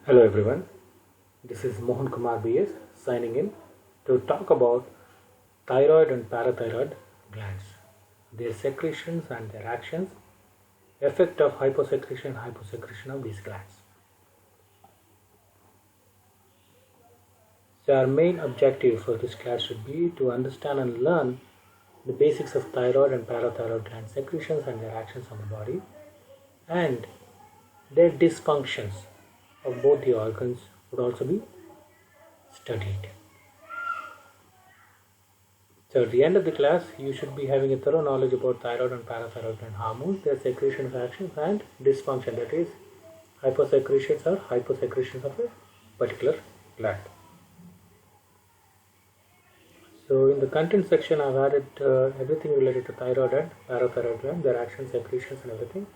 Hello everyone, this is Mohan Kumar BS signing in to talk about thyroid and parathyroid glands, their secretions and their actions, effect of hyposecretion of these glands. So our main objective for this class should be to understand and learn the basics of thyroid and parathyroid gland secretions and their actions on the body and their dysfunctions of both the organs would also be studied. So at the end of the class, you should be having a thorough knowledge about thyroid and parathyroid gland hormones, their secretions, actions, and dysfunction, that is, hyposecretions or hyposecretions of a particular gland. So in the content section, I've added everything related to thyroid and parathyroid gland, their actions, secretions, and everything,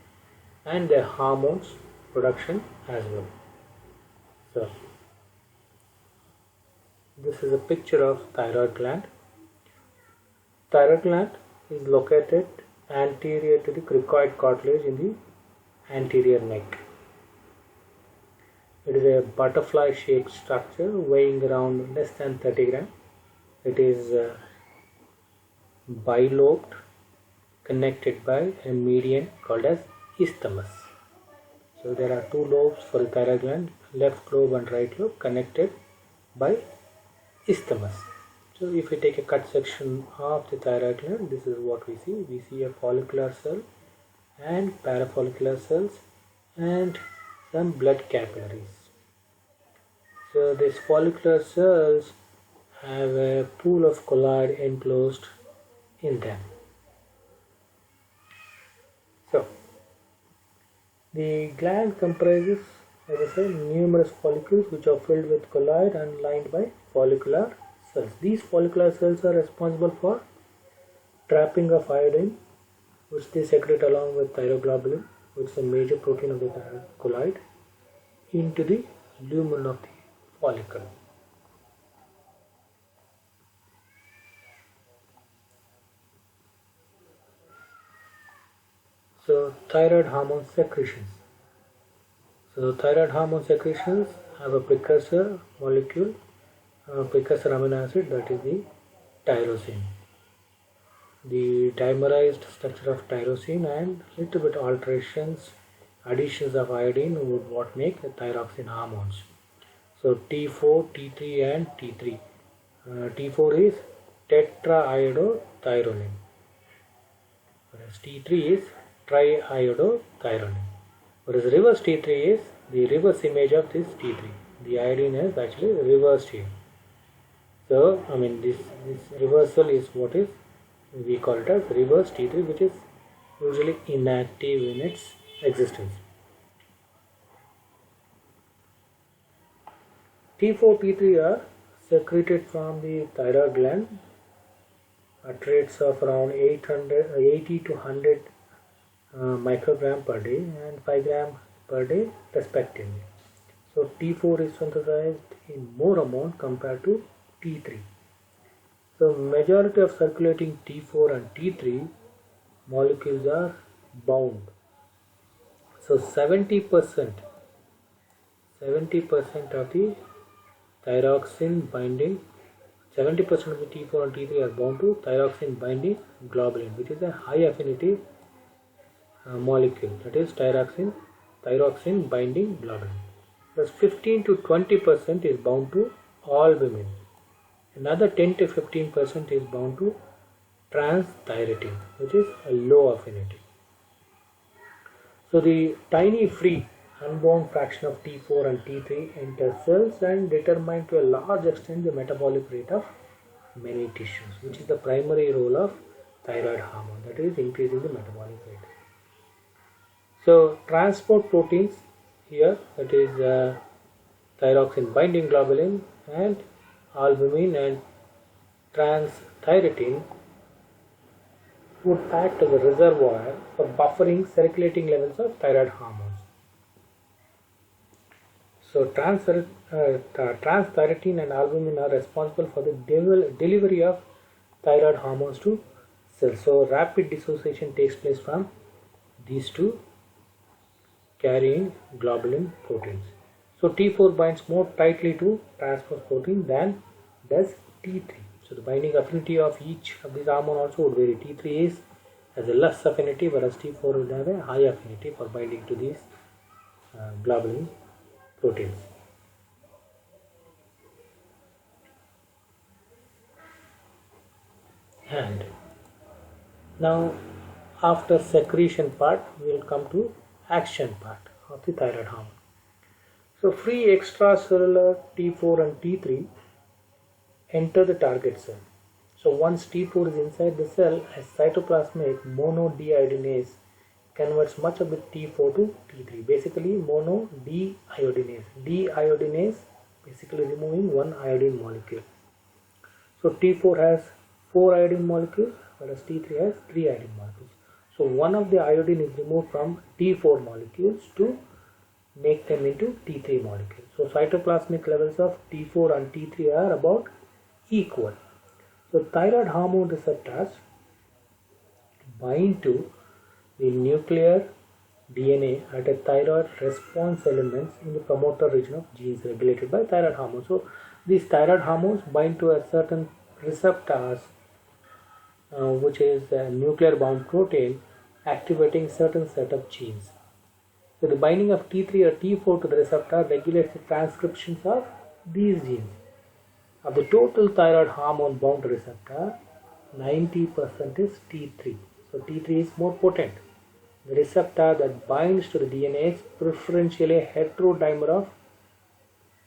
and their hormones production as well. So this is a picture of thyroid gland. Thyroid gland is located anterior to the cricoid cartilage in the anterior neck. It is a butterfly-shaped structure weighing around less than 30 grams. It is bilobed, connected by a median called as isthmus. So there are two lobes for the thyroid gland, left lobe and right lobe, connected by isthmus. So if we take a cut section of the thyroid gland, this is what we see. We see a follicular cell and parafollicular cells and some blood capillaries. So these follicular cells have a pool of colloid enclosed in them. So the gland comprises, as I said, numerous follicles which are filled with colloid and lined by follicular cells. These follicular cells are responsible for trapping of iodine, which they secrete along with thyroglobulin, which is a major protein of the colloid, into the lumen of the follicle. So thyroid hormone secretions. So thyroid hormone secretions have a precursor molecule, precursor amino acid, that is the tyrosine. The dimerized structure of tyrosine and little bit alterations, additions of iodine would what make the thyroxine hormones. So T4, T3 and T3. T4 is tetraiodothyronine, whereas T3 is triiodothyronine. Whereas reverse T3 is the reverse image of this T3. The iodine is actually reversed here. So, this reversal is what is, we call it as reverse T3, which is usually inactive in its existence. T4, T3 are secreted from the thyroid gland at rates of around 80 to 100 microgram per day and 5 gram per day respectively. So T4 is synthesized in more amount compared to T3. So majority of circulating T4 and T3 molecules are bound. So 70% of the thyroxine binding, 70% of the T4 and T3 are bound to thyroxine binding globulin, which is a high affinity molecule, that is thyroxine binding globulin. Plus 15 to 20% is bound to albumin. Another 10 to 15% is bound to transthyretin, which is a low affinity. So the tiny free unbound fraction of T4 and T3 enter cells and determine to a large extent the metabolic rate of many tissues, which is the primary role of thyroid hormone, that is increasing the metabolic rate. So transport proteins here, that is thyroxine binding globulin and albumin and transthyretin, would act as a reservoir for buffering circulating levels of thyroid hormones. So transthyretin and albumin are responsible for the delivery of thyroid hormones to cells. So rapid dissociation takes place from these two carrying globulin proteins. So T4 binds more tightly to transverse protein than does T3. So the binding affinity of each of these hormone also would vary. T3 has a less affinity, whereas T4 would have a high affinity for binding to these globulin proteins. And now after secretion part, we will come to action part of the thyroid hormone. So free extracellular T4 and T3 enter the target cell. So once T4 is inside the cell, a cytoplasmic monodeiodinase converts much of the T4 to T3. Basically monodeiodinase. Deiodinase basically removing one iodine molecule. So T4 has 4 iodine molecules, whereas T3 has 3 iodine molecules. So one of the iodine is removed from T4 molecules to make them into T3 molecules. So cytoplasmic levels of T4 and T3 are about equal. So thyroid hormone receptors bind to the nuclear DNA at a thyroid response elements in the promoter region of genes regulated by thyroid hormone. So these thyroid hormones bind to a certain receptors which is a nuclear bound protein activating certain set of genes. So the binding of T3 or T4 to the receptor regulates the transcriptions of these genes. Of the total thyroid hormone bound receptor, 90% is T3. So T3 is more potent. The receptor that binds to the DNA is preferentially a heterodimer of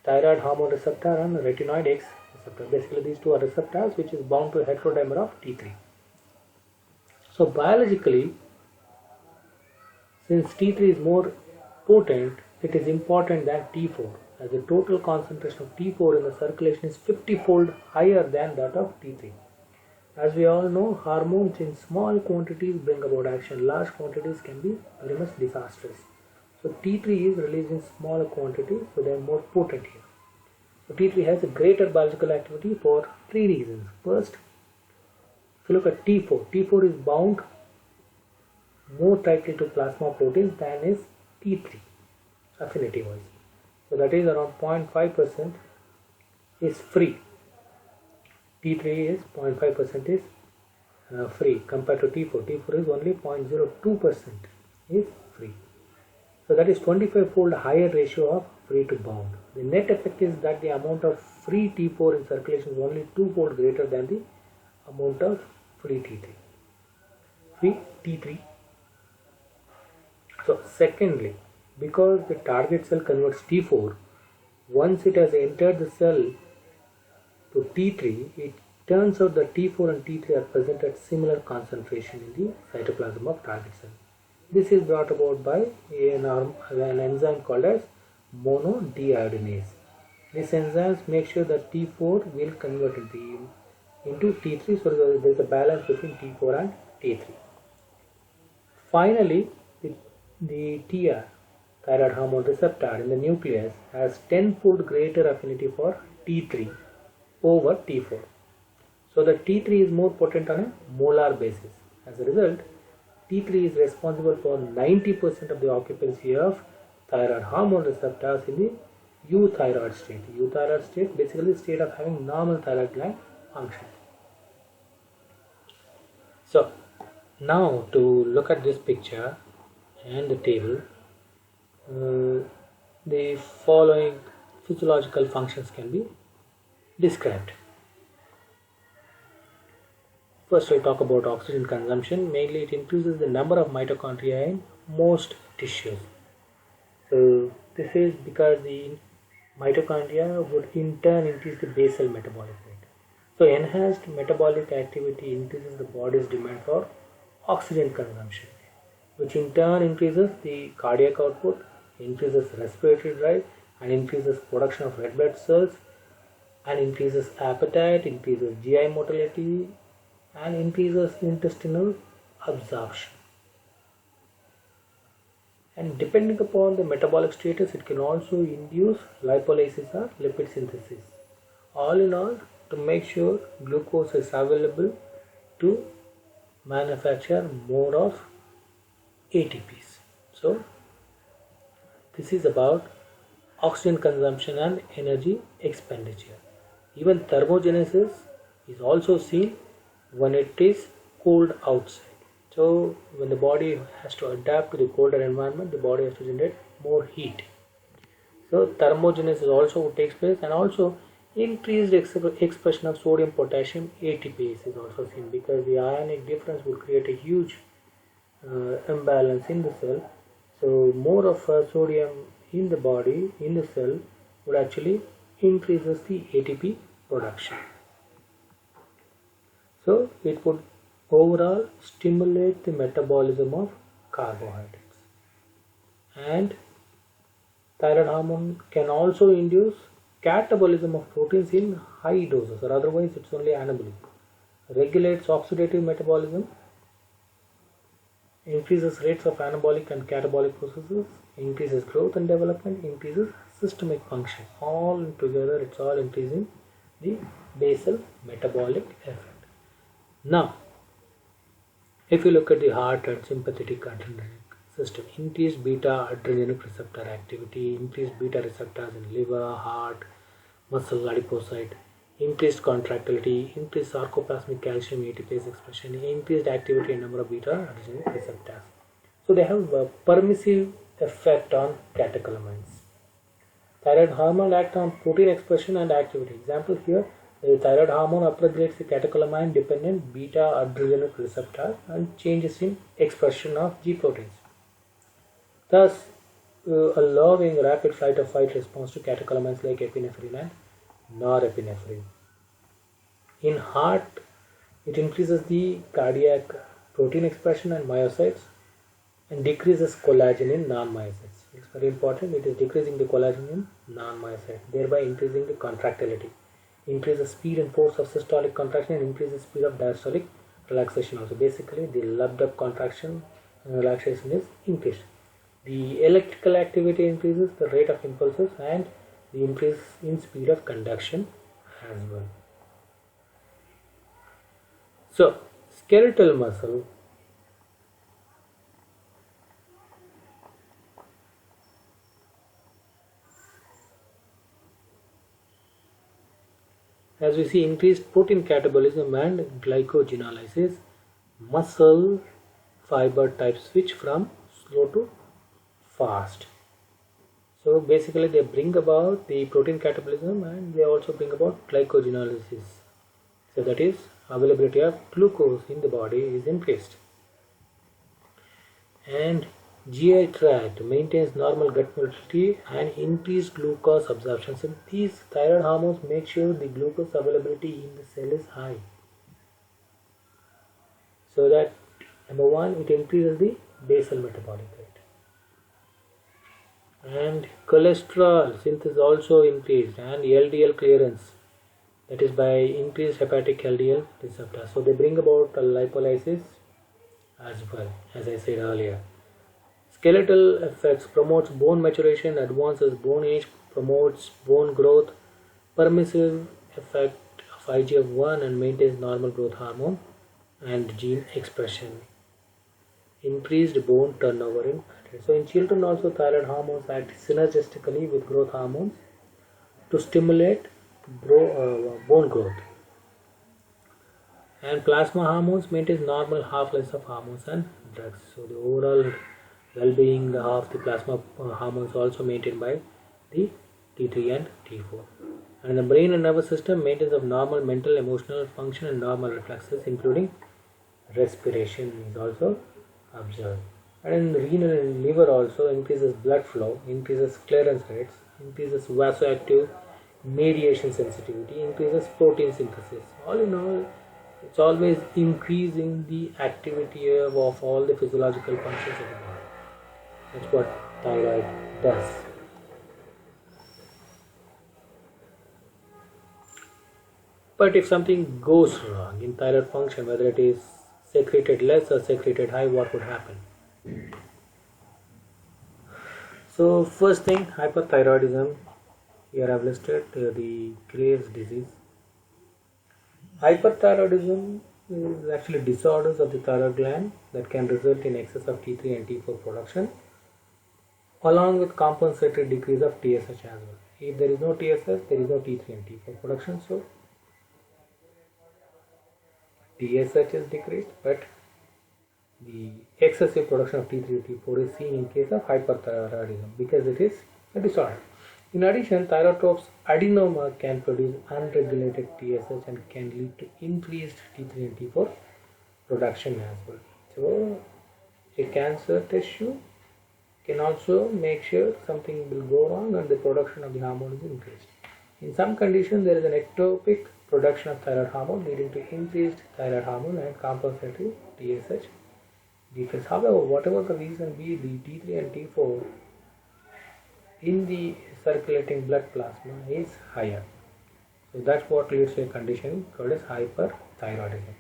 thyroid hormone receptor and retinoid X receptor. Basically these two are receptors which is bound to a heterodimer of T3. So biologically, since T3 is more potent, it is important than T4, as the total concentration of T4 in the circulation is 50-fold higher than that of T3. As we all know, hormones in small quantities bring about action. Large quantities can be very much disastrous. So T3 is released in smaller quantities, so they are more potent here. So T3 has a greater biological activity for 3 reasons. First, if you look at T4, T4 is bound more tightly to plasma proteins than is T3 affinity wise. So that is around 0.5% is free. T3 is 0.5% is free compared to T4. T4 is only 0.02% is free. So that is 25-fold higher ratio of free to bound. The net effect is that the amount of free T4 in circulation is only 2-fold greater than the amount of free T3. Free T3. So secondly, because the target cell converts T4, once it has entered the cell to T3, it turns out that T4 and T3 are present at similar concentration in the cytoplasm of target cell. This is brought about by an enzyme called as monodeiodinase. This enzyme makes sure that T4 will convert into T3, so there is a balance between T4 and T3. Finally, the TR, thyroid hormone receptor in the nucleus, has 10-fold greater affinity for T3 over T4. So the T3 is more potent on a molar basis. As a result, T3 is responsible for 90% of the occupancy of thyroid hormone receptors in the euthyroid state. Euthyroid state basically the state of having normal thyroid gland function. So now to look at this picture and the table, the following physiological functions can be described. First, we'll talk about oxygen consumption. Mainly, it increases the number of mitochondria in most tissues. So, this is because the mitochondria would in turn increase the basal metabolic rate. So, enhanced metabolic activity increases the body's demand for oxygen consumption, which in turn increases the cardiac output, increases respiratory drive, and increases production of red blood cells, and increases appetite, increases GI motility, and increases intestinal absorption. And depending upon the metabolic status, it can also induce lipolysis or lipid synthesis. All in all, to make sure glucose is available to manufacture more of ATPs. So this is about oxygen consumption and energy expenditure. Even thermogenesis is also seen when it is cold outside. So when the body has to adapt to the colder environment, the body has to generate more heat. So thermogenesis also takes place, and also increased expression of sodium potassium ATPase is also seen, because the ionic difference will create a huge imbalance in the cell. So more of sodium in the body, in the cell, would actually increases the ATP production. So it would overall stimulate the metabolism of carbohydrates. And thyroid hormone can also induce catabolism of proteins in high doses, or otherwise it's only anabolic. Regulates oxidative metabolism, increases rates of anabolic and catabolic processes, increases growth and development, increases systemic function. All together, it's all increasing the basal metabolic effect. Now, if you look at the heart and sympathetic adrenergic system, increased beta adrenergic receptor activity, increased beta receptors in liver, heart, muscle, adipocyte, increased contractility, increased sarcoplasmic calcium ATPase expression, increased activity in number of beta adrenergic receptors. So they have a permissive effect on catecholamines. Thyroid hormone acts on protein expression and activity. Example here, the thyroid hormone upregulates the catecholamine dependent beta adrenergic receptor and changes in expression of G proteins, thus allowing rapid flight or fight response to catecholamines like epinephrine and norepinephrine. In heart, it increases the cardiac protein expression and myocytes and decreases collagen in non-myocytes. It's very important. It is decreasing the collagen in non-myocytes, thereby increasing the contractility. Increases speed and force of systolic contraction and increases speed of diastolic relaxation also. Basically, the lubbed up contraction and relaxation is increased. The electrical activity increases, the rate of impulses, and the increase in speed of conduction as well. So, skeletal muscle as we see increased protein catabolism and glycogenolysis, muscle fiber type switch from slow to fast. So basically they bring about the protein catabolism and they also bring about glycogenolysis. So that is, availability of glucose in the body is increased. And GI tract maintains normal gut motility and increased glucose absorption. So these thyroid hormones make sure the glucose availability in the cell is high. So that number one, it increases the basal metabolic rate. And cholesterol synthesis also increased, and LDL clearance, that is by increased hepatic LDL receptor. So they bring about a lipolysis as well, as I said earlier. Skeletal effects: promotes bone maturation, advances bone age, promotes bone growth, permissive effect of IGF-1 and maintains normal growth hormone and gene expression. Increased bone turnover in adults. So in children also thyroid hormones act synergistically with growth hormones to stimulate bone growth. And plasma hormones maintains normal half-life of hormones and drugs. So the overall well-being of the plasma hormones also maintained by the T3 and T4. And the brain and nervous system maintains of normal mental, emotional function and normal reflexes, including respiration is also observed. And in renal and liver also increases blood flow, increases clearance rates, increases vasoactive mediation sensitivity, increases protein synthesis. All in all, it's always increasing the activity of all the physiological functions of the body. That's what thyroid does. But if something goes wrong in thyroid function, whether it is secreted less or secreted high, what would happen? So first thing, hyperthyroidism. Here I have listed the Graves' disease. Hyperthyroidism is actually disorders of the thyroid gland that can result in excess of T3 and T4 production, along with compensatory decrease of TSH as well. If there is no TSH, there is no T3 and T4 production, so TSH is decreased, but the excessive production of T3 and T4 is seen in case of hyperthyroidism because it is a disorder. In addition, thyrotropes adenoma can produce unregulated TSH and can lead to increased T3 and T4 production as well. So, a cancer tissue can also make sure something will go wrong and the production of the hormone is increased. In some conditions, there is an ectopic production of thyroid hormone leading to increased thyroid hormone and compensatory TSH decrease. However, whatever the reason be, the T3 and T4 in the circulating blood plasma is higher. So that's what leads to a condition called as hyperthyroidism.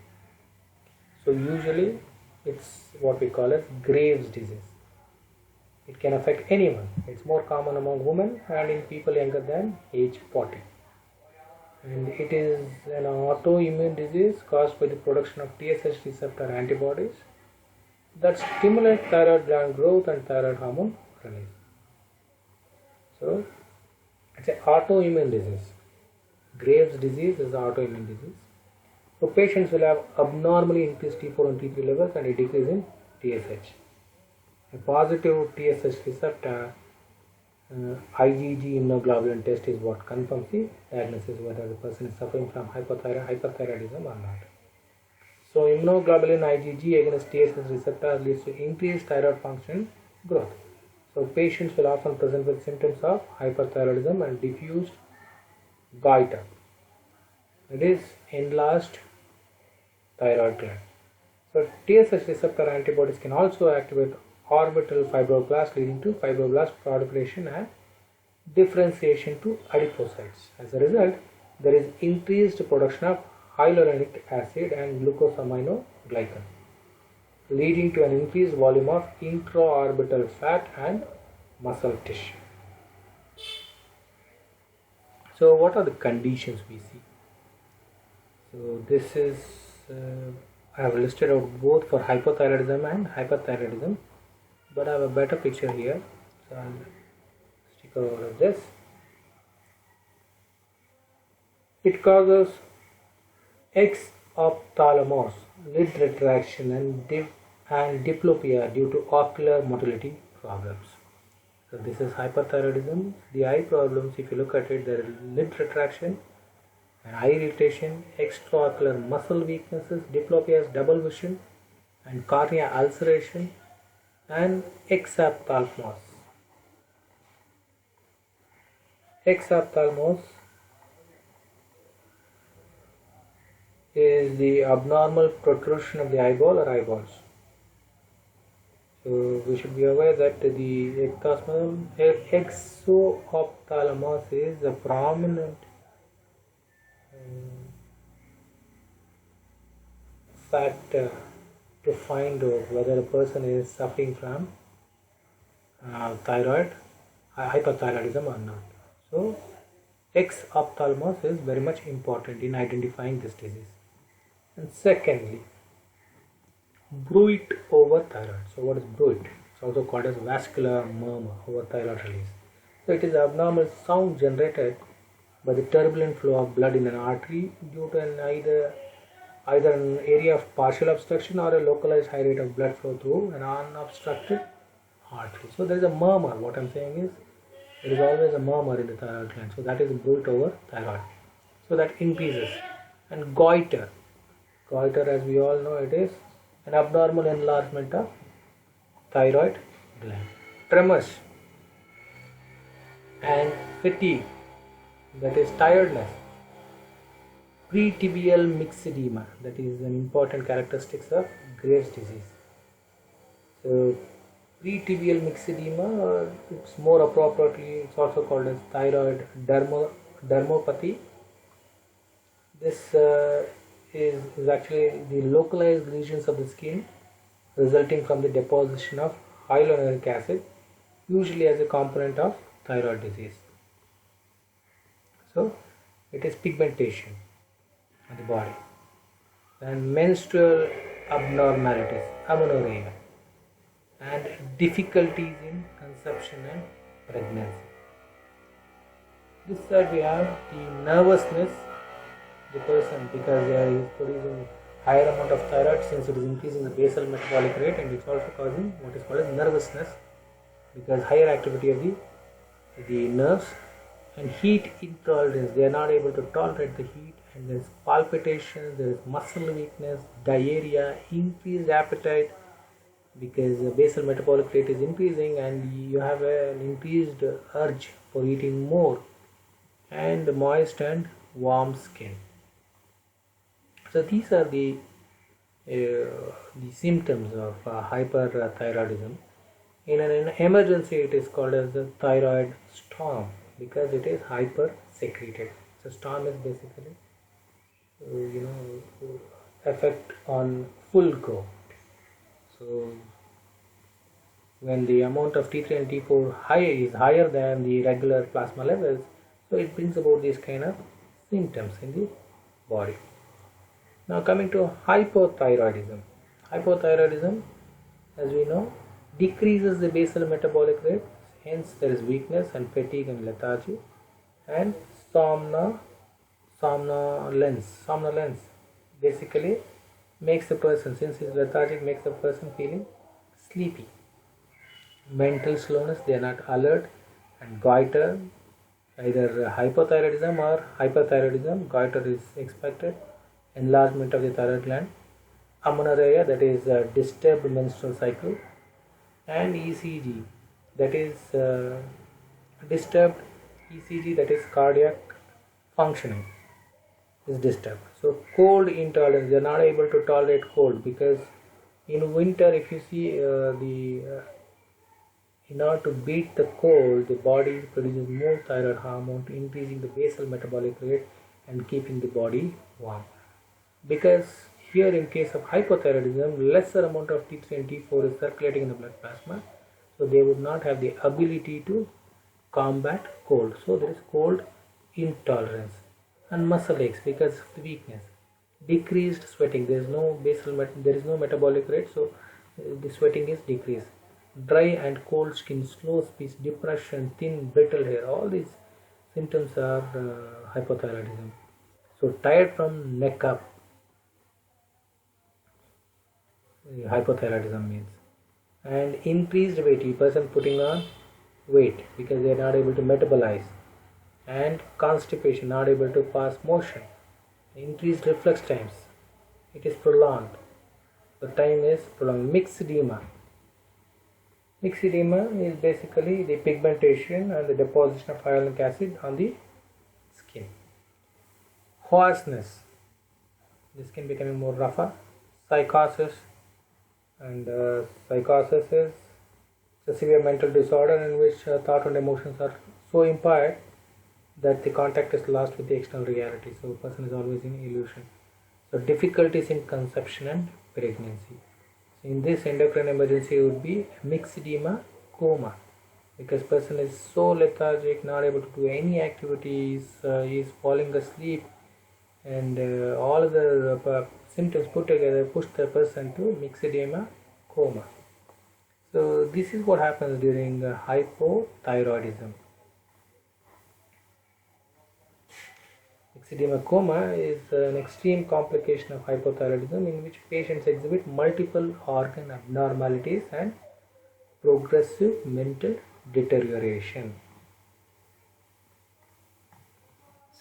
So usually it's what we call as Graves' disease. It can affect anyone. It's more common among women and in people younger than age 40. And it is an autoimmune disease caused by the production of TSH receptor antibodies that stimulate thyroid gland growth and thyroid hormone release. So it's an autoimmune disease. Graves' disease is an autoimmune disease. So patients will have abnormally increased T4 and T3 levels and a decrease in TSH. A positive TSH receptor IgG immunoglobulin test is what confirms the diagnosis whether the person is suffering from hyperthyroidism or not. So immunoglobulin IgG against TSH receptor leads to increased thyroid function growth. So patients will often present with symptoms of hyperthyroidism and diffuse goiter. It is enlarged thyroid gland. So TSH receptor antibodies can also activate orbital fibroblasts leading to fibroblast proliferation and differentiation to adipocytes. As a result, there is increased production of hyaluronic acid and glucosaminoglycan, leading to an increased volume of intraorbital fat and muscle tissue. So what are the conditions we see? So this is, I have listed out both for hypothyroidism and hyperthyroidism, but I have a better picture here, so I'll stick over this. It causes exophthalmos, lid retraction and diplopia due to ocular motility problems. So this is hyperthyroidism. The eye problems, if you look at it, there is lid retraction and eye irritation, extraocular muscle weaknesses, diplopia, double vision and cornea ulceration and exophthalmos. Exophthalmos is the abnormal protrusion of the eyeball or eyeballs. So we should be aware that the exophthalmos is a prominent factor to find out whether a person is suffering from hyperthyroidism or not. So exophthalmos is very much important in identifying this disease. And secondly, bruit over thyroid. So what is bruit? It's also called as vascular murmur over thyroid release. So it is abnormal sound generated by the turbulent flow of blood in an artery due to either an area of partial obstruction or a localized high rate of blood flow through an unobstructed artery. So there is a murmur. What I am saying is there is always a murmur in the thyroid gland. So that is bruit over thyroid. So that increases. And goiter. Goiter, as we all know, it is an abnormal enlargement of thyroid gland. Tremors and fatigue, that is tiredness. Pretibial myxedema, that is an important characteristic of Graves' disease. So pretibial myxedema, or it's more appropriately, it's also called as thyroid dermopathy. This is actually the localized lesions of the skin resulting from the deposition of hyaluronic acid, usually as a component of thyroid disease. So it is pigmentation of the body. And menstrual abnormalities, amenorrhea. and difficulties in conception and pregnancy. This side we have the nervousness, the person, because he is producing higher amount of thyroid since it is increasing the basal metabolic rate, and it's also causing what is called as nervousness because higher activity of the nerves. And heat intolerance, they are not able to tolerate the heat, and there is palpitations, there is muscle weakness, diarrhea, increased appetite because the basal metabolic rate is increasing and you have an increased urge for eating more, and moist and warm skin. So these are the symptoms of hyperthyroidism. In an emergency, it is called as the thyroid storm because it is hyper secreted. So storm is basically effect on full go. So when the amount of T3 and T4 is higher than the regular plasma levels, so it brings about these kind of symptoms in the body. Now coming to hypothyroidism. Hypothyroidism, as we know, decreases the basal metabolic rate, hence there is weakness and fatigue and lethargy, and somnolence basically makes the person, since he is lethargic, makes the person feeling sleepy. Mental slowness, they are not alert, and goiter, either hypothyroidism or hyperthyroidism. Goiter is expected, enlargement of the thyroid gland, amenorrhea, that is disturbed menstrual cycle, and ECG, that is disturbed ECG, that is cardiac functioning is disturbed. So cold intolerance, they are not able to tolerate cold because in winter, if you see in order to beat the cold, the body produces more thyroid hormone, increasing the basal metabolic rate and keeping the body warm. Because here in case of hypothyroidism, lesser amount of T3 and T4 is circulating in the blood plasma, so they would not have the ability to combat cold. So there is cold intolerance. And muscle aches because of the weakness. Decreased sweating, there is no metabolic rate, so the sweating is decreased. Dry and cold skin, slow speech, depression, thin brittle hair, all these symptoms are hypothyroidism. So tired from neck up, hypothyroidism means. And increased weight, person putting on weight because they are not able to metabolize. And constipation, not able to pass motion. Increased reflux times, it is prolonged, the time is prolonged. Myxedema is basically the pigmentation and the deposition of hyaluronic acid on the skin. Hoarseness, the skin becoming more rougher. Psychosis, and psychosis is a severe mental disorder in which thought and emotions are so impaired that the contact is lost with the external reality. So a person is always in illusion. So difficulties in conception and pregnancy. So in this endocrine emergency would be myxedema, coma, because person is so lethargic, not able to do any activities, he is falling asleep, and all the symptoms put together push the person to myxedema, coma. So this is what happens during hypothyroidism. Myxedema coma is an extreme complication of hypothyroidism in which patients exhibit multiple organ abnormalities and progressive mental deterioration.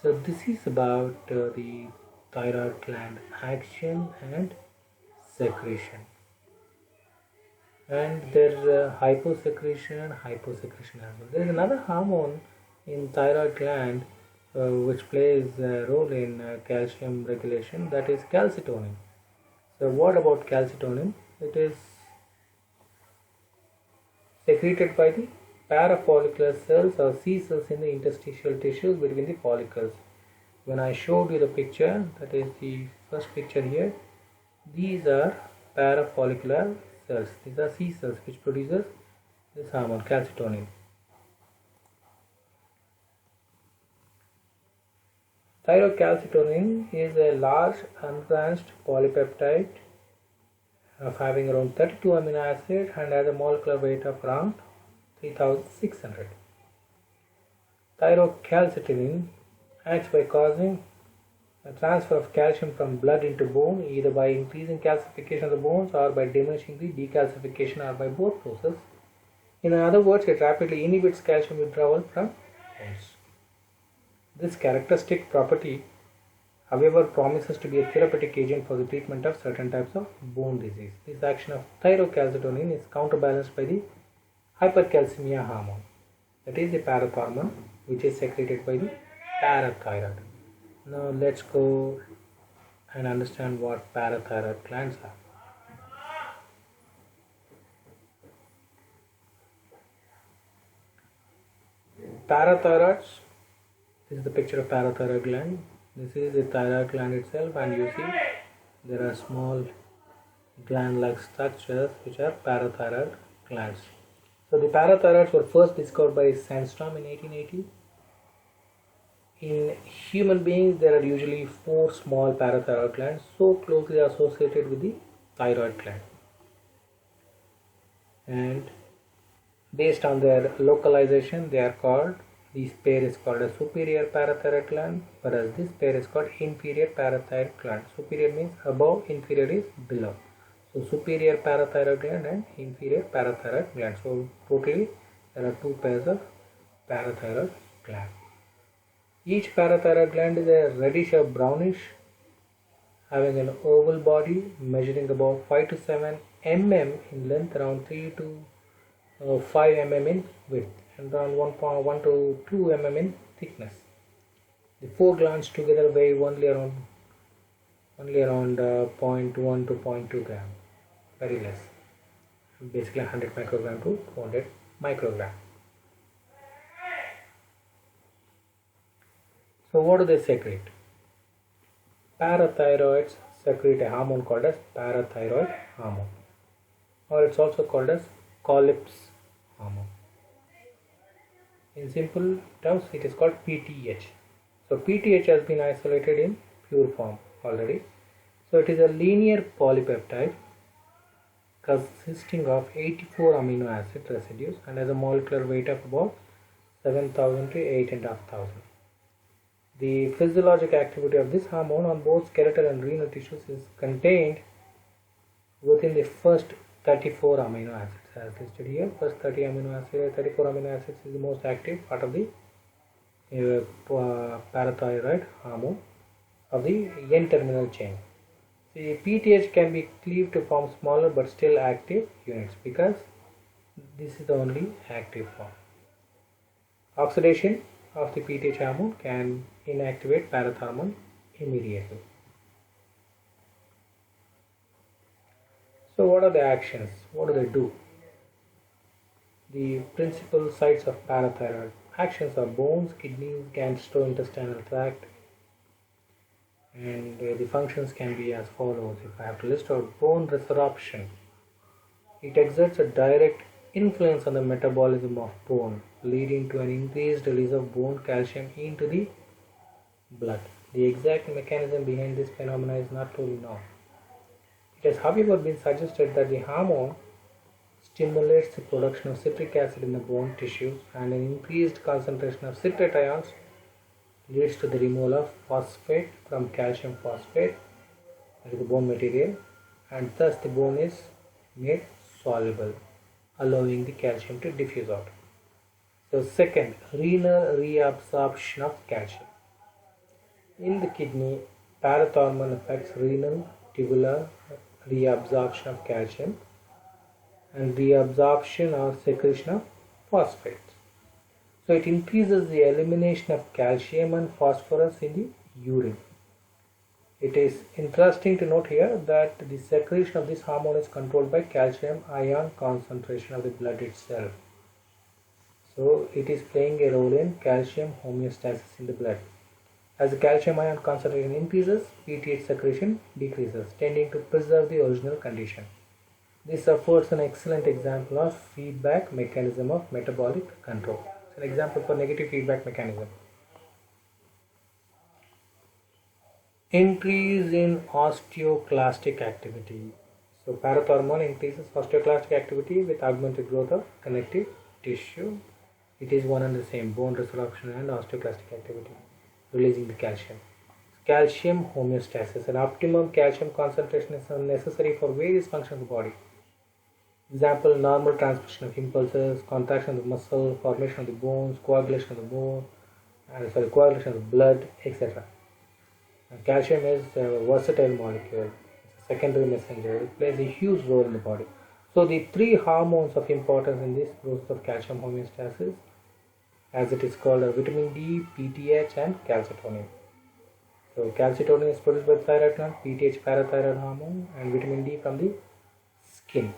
So this is about the thyroid gland action and secretion. And there's hyposecretion and hyposecretion as well. There is another hormone in thyroid gland which plays a role in calcium regulation, that is calcitonin. So what about calcitonin? It is secreted by the parafollicular cells or C cells in the interstitial tissues between the follicles. When I showed you the picture, that is the first picture here, these are parafollicular cells. These are C cells which produces this hormone calcitonin. Thyrocalcitonin is a large unbranched polypeptide of having around 32 amino acids and has a molecular weight of around 3600. Thyrocalcitonin acts by causing a transfer of calcium from blood into bone, either by increasing calcification of the bones or by diminishing the decalcification, or by both processes. In other words, it rapidly inhibits calcium withdrawal from bones. This characteristic property, however, promises to be a therapeutic agent for the treatment of certain types of bone disease. This action of thyrocalcitonin is counterbalanced by the hypercalcemia hormone, that is the parathormone, which is secreted by the parathyroid. Now let's go and understand what parathyroid glands are. Parathyroids, this is the picture of parathyroid gland. This is the thyroid gland itself, and you see there are small gland-like structures which are parathyroid glands. So the parathyroids were first discovered by Sandstrom in 1880. In human beings, there are usually 4 small parathyroid glands so closely associated with the thyroid gland. And based on their localization, they are called, this pair is called a superior parathyroid gland, whereas this pair is called inferior parathyroid gland. Superior means above, inferior is below. So superior parathyroid gland and inferior parathyroid gland. So totally there are 2 pairs of parathyroid gland. Each parathyroid gland is a reddish or brownish, having an oval body, measuring about 5 to 7 mm in length, around 3 to 5 mm in width, and around 1 to 2 mm in thickness. The 4 glands together weigh only around 0.1 to 0.2 gram, very less, basically 100 microgram to 200 microgram. So what do they secrete? Parathyroids secrete a hormone called as parathyroid hormone, or it's also called as Colles hormone. In simple terms, it is called PTH. So PTH has been isolated in pure form already. So it is a linear polypeptide consisting of 84 amino acid residues and has a molecular weight of about 7,000 to 8,500. The physiologic activity of this hormone on both skeletal and renal tissues is contained within the first 34 amino acids as listed here. First 34 amino acids is the most active part of the parathyroid hormone of the N-terminal chain. The PTH can be cleaved to form smaller but still active units because this is the only active form. Oxidation of the PTH hormone can inactivate parathormone immediately. So what are the actions? What do they do? The principal sites of parathyroid actions are bones, kidneys, gastrointestinal tract, and the functions can be as follows. If I have to list out bone resorption, it exerts a direct influence on the metabolism of bone, leading to an increased release of bone calcium into the blood. The exact mechanism behind this phenomena is not fully known. It has, however, been suggested that the hormone stimulates the production of citric acid in the bone tissues, and an increased concentration of citrate ions leads to the removal of phosphate from calcium phosphate, that is the bone material, and thus the bone is made soluble, allowing the calcium to diffuse out. So second, renal reabsorption of calcium. In the kidney, parathormone affects renal tubular reabsorption of calcium and reabsorption or secretion of phosphate. So it increases the elimination of calcium and phosphorus in the urine. It is interesting to note here that the secretion of this hormone is controlled by calcium ion concentration of the blood itself. So it is playing a role in calcium homeostasis in the blood. As the calcium ion concentration increases, PTH secretion decreases, tending to preserve the original condition. This affords an excellent example of feedback mechanism of metabolic control. It's an example for negative feedback mechanism. Increase in osteoclastic activity. So parathormone increases osteoclastic activity with augmented growth of connective tissue. It is one and the same, bone resorption and osteoclastic activity, releasing the calcium. Calcium homeostasis. An optimum calcium concentration is necessary for various functions of the body. Example, normal transmission of impulses, contraction of the muscle, formation of the bones, coagulation of the bone, coagulation of the blood, etc. Calcium is a versatile molecule. It's a secondary messenger. It plays a huge role in the body. So the three hormones of importance in this process of calcium homeostasis, as it is called, are vitamin D, PTH, and calcitonin. So calcitonin is produced by the thyroid gland, PTH parathyroid hormone, and vitamin D from the skin.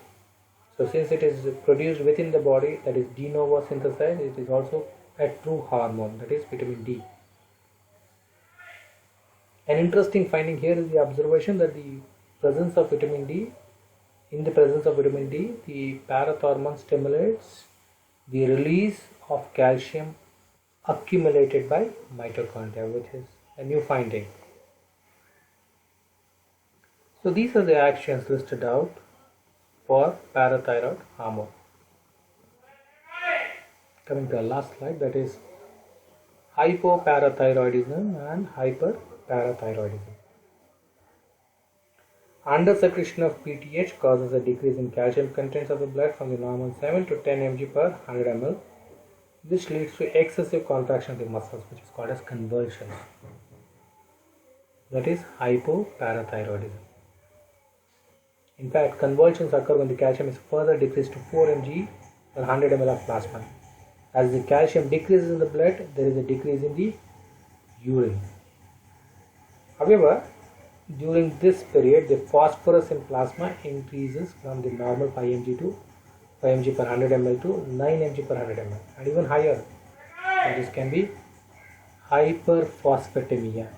So since it is produced within the body, that is de novo synthesized, it is also a true hormone, that is vitamin D. An interesting finding here is the observation that in the presence of vitamin D, the parathormone stimulates the release of calcium accumulated by mitochondria, which is a new finding. So these are the actions listed out for parathyroid hormone. Coming to our last slide, that is hypoparathyroidism and hyperparathyroidism. Under-secretion of PTH causes a decrease in calcium contents of the blood from the normal 7 to 10 mg per 100 ml. This leads to excessive contraction of the muscles, which is called as convulsions. That is hypoparathyroidism. In fact, convulsions occur when the calcium is further decreased to 4 mg per 100 ml of plasma. As the calcium decreases in the blood, there is a decrease in the urine. However, during this period, the phosphorus in plasma increases from the normal 5 mg per 100 ml to 9 mg per 100 ml and even higher. So this can be hyperphosphatemia,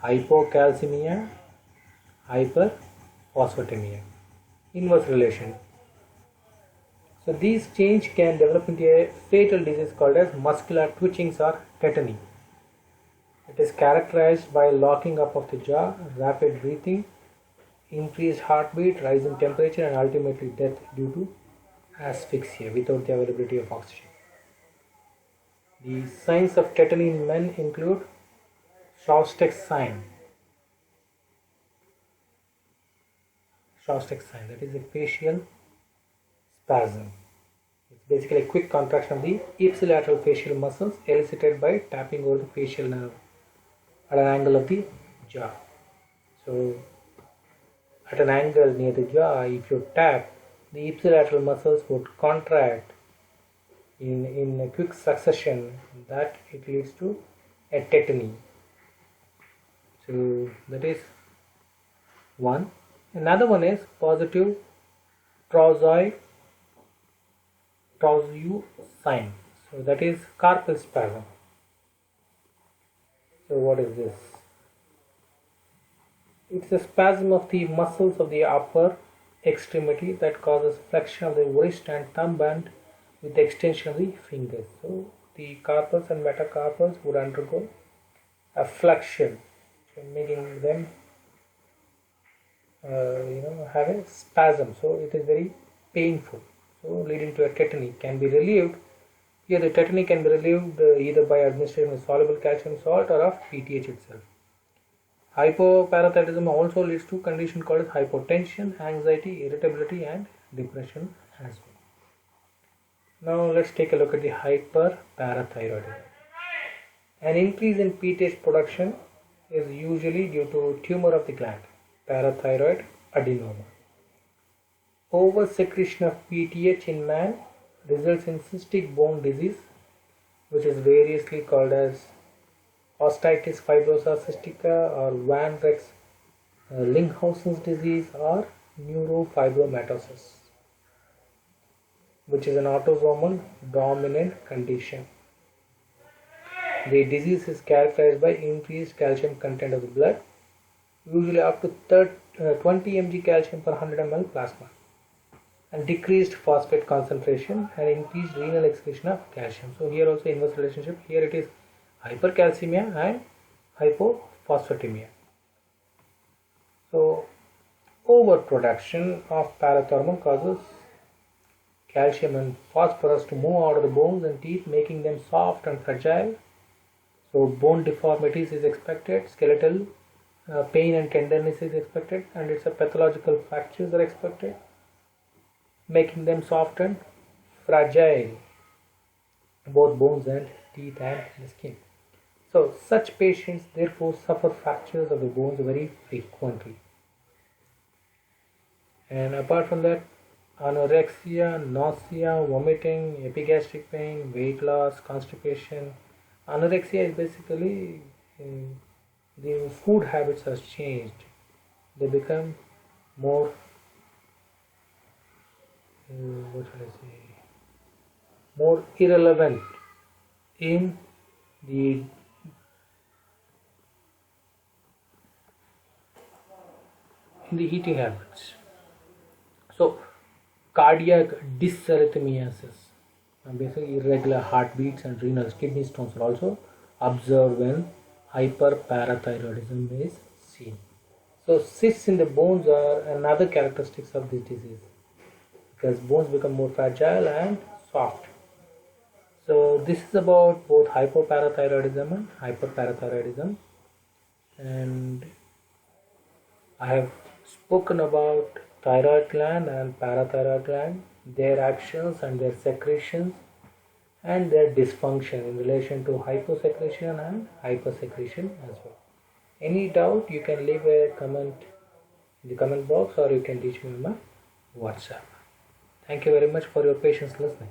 hypocalcemia, hyperphosphatemia. Inverse relation. So these change can develop into a fatal disease called as muscular twitchings or tetany. It is characterized by locking up of the jaw, rapid breathing, increased heartbeat, rise in temperature, and ultimately death due to asphyxia without the availability of oxygen. The signs of tetany in men include Chvostek's sign. Chvostek's sign, that is a facial spasm. It's basically a quick contraction of the ipsilateral facial muscles elicited by tapping over the facial nerve at an angle of the jaw. So at an angle near the jaw, if you tap, the ipsilateral muscles would contract in a quick succession, that it leads to a tetany. So that is one. Another one is positive Trousseau sign. So that is carpal spasm. So what is this? It's a spasm of the muscles of the upper extremity that causes flexion of the wrist and thumb band with the extension of the fingers. So the carpals and metacarpals would undergo a flexion, making them have a spasm. So it is very painful. So leading to a tetany. Can be relieved. Here the tetany can be relieved either by administration of soluble calcium salt or of PTH itself. Hypoparathyroidism also leads to a condition called as hypotension, anxiety, irritability, and depression as well. Now let's take a look at the hyperparathyroidism. An increase in PTH production is usually due to tumor of the gland, parathyroid adenoma. Oversecretion of PTH in man results in cystic bone disease, which is variously called as osteitis fibrosa cystica or Van Rex-Linkhausen's disease or neurofibromatosis, which is an autosomal dominant condition. The disease is characterized by increased calcium content of the blood, usually up to 20 mg calcium per 100 ml plasma, and decreased phosphate concentration and increased renal excretion of calcium. So here also inverse relationship. Here it is hypercalcemia and hypophosphatemia. So Overproduction of parathormone causes calcium and phosphorus to move out of the bones and teeth, making them soft and fragile. So bone deformities is expected, skeletal pain and tenderness is expected, and it's a pathological fractures are expected, making them soft and fragile, both bones and teeth and the skin. So such patients therefore suffer fractures of the bones very frequently. And apart from that, anorexia, nausea, vomiting, epigastric pain, weight loss, constipation. Anorexia is basically the food habits has changed. They become more, what should I say, more irrelevant in the eating habits. So cardiac dysarrhythmiasis, basically irregular heartbeats and renal kidney stones are also observed when hyperparathyroidism is seen. So cysts in the bones are another characteristics of this disease because bones become more fragile and soft. So this is about both hypoparathyroidism and hyperparathyroidism, and I have spoken about thyroid gland and parathyroid gland, their actions and their secretions and their dysfunction in relation to hyposecretion and hypersecretion as well. Any doubt, you can leave a comment in the comment box or you can reach me on my WhatsApp. Thank you very much for your patience listening.